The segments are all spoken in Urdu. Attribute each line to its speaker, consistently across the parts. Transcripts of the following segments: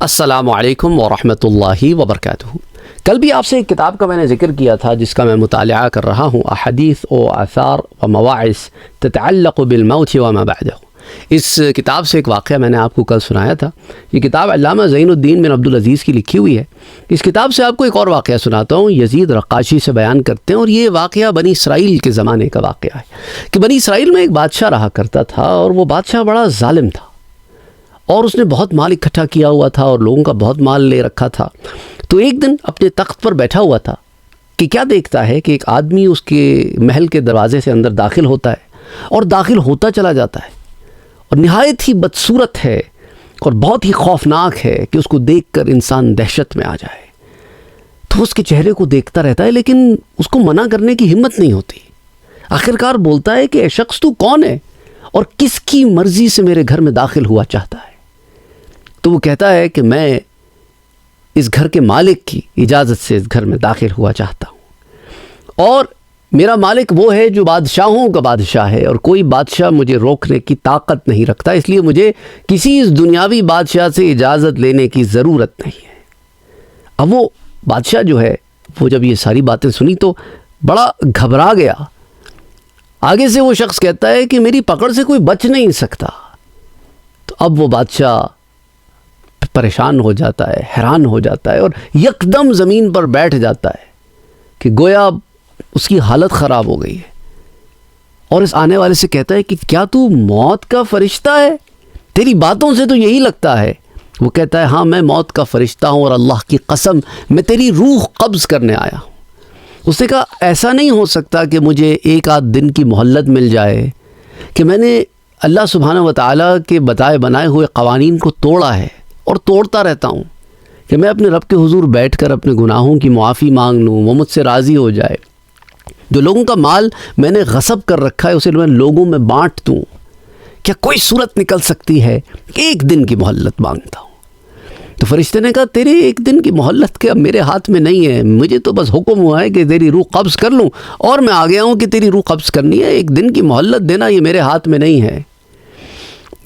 Speaker 1: السلام علیکم ورحمۃ اللہ وبرکاتہ۔ کل بھی آپ سے ایک کتاب کا میں نے ذکر کیا تھا جس کا میں مطالعہ کر رہا ہوں، احادیث و آثار و مواعظ تتعلق بالموت وما بعدہ۔ اس کتاب سے ایک واقعہ میں نے آپ کو کل سنایا تھا۔ یہ کتاب علامہ زین الدین بن عبدالعزیز کی لکھی ہوئی ہے۔ اس کتاب سے آپ کو ایک اور واقعہ سناتا ہوں، یزید رقاشی سے بیان کرتے ہیں، اور یہ واقعہ بنی اسرائیل کے زمانے کا واقعہ ہے کہ بنی اسرائیل میں ایک بادشاہ رہا کرتا تھا، اور وہ بادشاہ بڑا ظالم تھا، اور اس نے بہت مال اکٹھا کیا ہوا تھا اور لوگوں کا بہت مال لے رکھا تھا۔ تو ایک دن اپنے تخت پر بیٹھا ہوا تھا کہ کیا دیکھتا ہے کہ ایک آدمی اس کے محل کے دروازے سے اندر داخل ہوتا ہے اور داخل ہوتا چلا جاتا ہے، اور نہایت ہی بدصورت ہے اور بہت ہی خوفناک ہے کہ اس کو دیکھ کر انسان دہشت میں آ جائے۔ تو اس کے چہرے کو دیکھتا رہتا ہے، لیکن اس کو منع کرنے کی ہمت نہیں ہوتی۔ آخرکار بولتا ہے کہ اے شخص، تو کون ہے اور کس کی مرضی سے میرے گھر میں داخل ہوا چاہتا ہے؟ تو وہ کہتا ہے کہ میں اس گھر کے مالک کی اجازت سے اس گھر میں داخل ہوا چاہتا ہوں، اور میرا مالک وہ ہے جو بادشاہوں کا بادشاہ ہے، اور کوئی بادشاہ مجھے روکنے کی طاقت نہیں رکھتا، اس لیے مجھے کسی اس دنیاوی بادشاہ سے اجازت لینے کی ضرورت نہیں ہے۔ اب وہ بادشاہ جو ہے، وہ جب یہ ساری باتیں سنی تو بڑا گھبرا گیا۔ آگے سے وہ شخص کہتا ہے کہ میری پکڑ سے کوئی بچ نہیں سکتا۔ تو اب وہ بادشاہ پریشان ہو جاتا ہے، حیران ہو جاتا ہے، اور یکدم زمین پر بیٹھ جاتا ہے کہ گویا اس کی حالت خراب ہو گئی ہے، اور اس آنے والے سے کہتا ہے کہ کیا تو موت کا فرشتہ ہے؟ تیری باتوں سے تو یہی لگتا ہے۔ وہ کہتا ہے ہاں، میں موت کا فرشتہ ہوں، اور اللہ کی قسم میں تیری روح قبض کرنے آیا ہوں۔ اس نے کہا ایسا نہیں ہو سکتا کہ مجھے ایک آدھ دن کی مہلت مل جائے، کہ میں نے اللہ سبحانہ و تعالیٰ کے بنائے ہوئے قوانین کو توڑا ہے اور توڑتا رہتا ہوں، کہ میں اپنے رب کے حضور بیٹھ کر اپنے گناہوں کی معافی مانگ لوں، وہ مجھ سے راضی ہو جائے، جو لوگوں کا مال میں نے غصب کر رکھا ہے اسے میں لوگوں میں بانٹ دوں۔ کیا کوئی صورت نکل سکتی ہے؟ ایک دن کی مہلت مانگتا ہوں۔ تو فرشتے نے کہا تیرے ایک دن کی مہلت کے اب میرے ہاتھ میں نہیں ہے، مجھے تو بس حکم ہوا ہے کہ تیری روح قبض کر لوں، اور میں آ گیا ہوں کہ تیری روح قبض کرنی ہے، ایک دن کی مہلت دینا یہ میرے ہاتھ میں نہیں ہے۔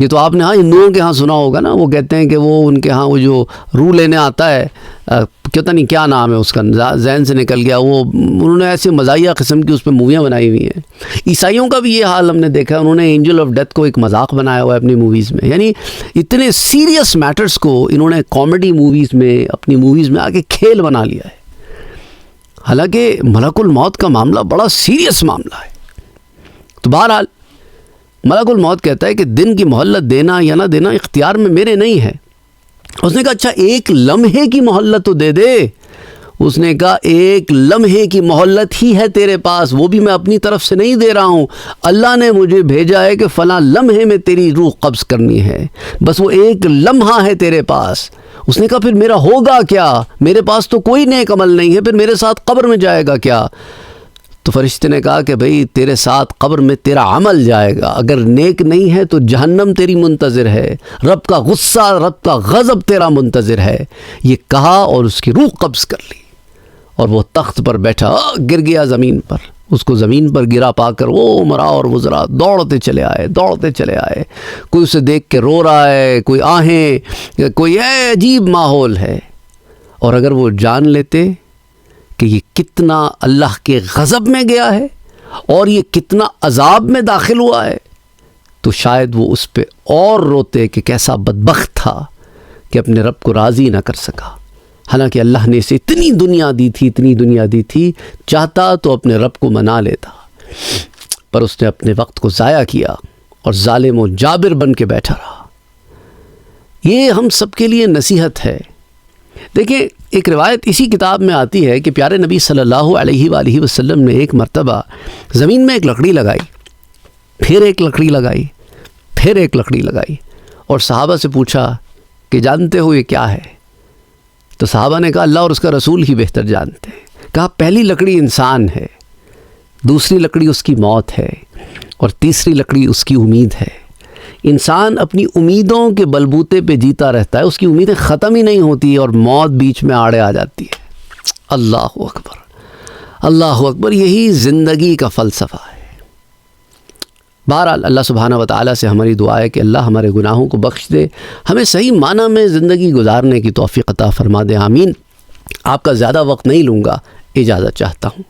Speaker 1: یہ تو آپ نے ہندوؤں کے ہاں سنا ہوگا نا، وہ کہتے ہیں کہ وہ ان کے ہاں وہ جو روح لینے آتا ہے، پتہ نہیں کیا نام ہے اس کا، ذہن سے نکل گیا، وہ انہوں نے ایسے مزاحیہ قسم کی اس پہ موویاں بنائی ہوئی ہیں۔ عیسائیوں کا بھی یہ حال ہم نے دیکھا ہے، انہوں نے اینجل آف ڈیتھ کو ایک مذاق بنایا ہوا ہے اپنی موویز میں، یعنی اتنے سیریس میٹرز کو انہوں نے کامیڈی موویز میں، اپنی موویز میں آ کے کھیل بنا لیا ہے، حالانکہ ملک الموت کا معاملہ بڑا سیریس معاملہ ہے۔ تو بہرحال ملک الموت کہتا ہے کہ دن کی مہلت دینا یا نہ دینا اختیار میں میرے نہیں ہے۔ اس نے کہا اچھا ایک لمحے کی مہلت تو دے دے۔ اس نے کہا ایک لمحے کی مہلت ہی ہے تیرے پاس، وہ بھی میں اپنی طرف سے نہیں دے رہا ہوں، اللہ نے مجھے بھیجا ہے کہ فلاں لمحے میں تیری روح قبض کرنی ہے، بس وہ ایک لمحہ ہے تیرے پاس۔ اس نے کہا پھر میرا ہوگا کیا؟ میرے پاس تو کوئی نیک عمل نہیں ہے، پھر میرے ساتھ قبر میں جائے گا کیا؟ تو فرشتے نے کہا کہ بھئی تیرے ساتھ قبر میں تیرا عمل جائے گا، اگر نیک نہیں ہے تو جہنم تیری منتظر ہے، رب کا غصہ، رب کا غضب تیرا منتظر ہے۔ یہ کہا اور اس کی روح قبض کر لی، اور وہ تخت پر بیٹھا گر گیا زمین پر۔ اس کو زمین پر گرا پا کر وہ عمراء اور وزراء دوڑتے چلے آئے، کوئی اسے دیکھ کے رو رہا ہے، کوئی آہیں، کوئی عجیب ماحول ہے۔ اور اگر وہ جان لیتے کہ یہ کتنا اللہ کے غضب میں گیا ہے اور یہ کتنا عذاب میں داخل ہوا ہے، تو شاید وہ اس پہ اور روتے کہ کیسا بدبخت تھا کہ اپنے رب کو راضی نہ کر سکا۔ حالانکہ اللہ نے اسے اتنی دنیا دی تھی، چاہتا تو اپنے رب کو منا لیتا، پر اس نے اپنے وقت کو ضائع کیا اور ظالم و جابر بن کے بیٹھا رہا۔ یہ ہم سب کے لیے نصیحت ہے۔ دیکھیں ایک روایت اسی کتاب میں آتی ہے کہ پیارے نبی صلی اللہ علیہ وآلہ وسلم نے ایک مرتبہ زمین میں ایک لکڑی لگائی، پھر ایک لکڑی لگائی، پھر ایک لکڑی لگائی، اور صحابہ سے پوچھا کہ جانتے ہو یہ کیا ہے؟ تو صحابہ نے کہا اللہ اور اس کا رسول ہی بہتر جانتے ہیں۔ کہا پہلی لکڑی انسان ہے، دوسری لکڑی اس کی موت ہے، اور تیسری لکڑی اس کی امید ہے۔ انسان اپنی امیدوں کے بلبوتے پہ جیتا رہتا ہے، اس کی امیدیں ختم ہی نہیں ہوتی، اور موت بیچ میں آڑے آ جاتی ہے۔ اللہ اکبر، اللہ اکبر، یہی زندگی کا فلسفہ ہے۔ بہرحال اللہ سبحانہ و تعالیٰ سے ہماری دعا ہے کہ اللہ ہمارے گناہوں کو بخش دے، ہمیں صحیح معنی میں زندگی گزارنے کی توفیق عطا فرما دے، آمین۔ آپ کا زیادہ وقت نہیں لوں گا، اجازت چاہتا ہوں۔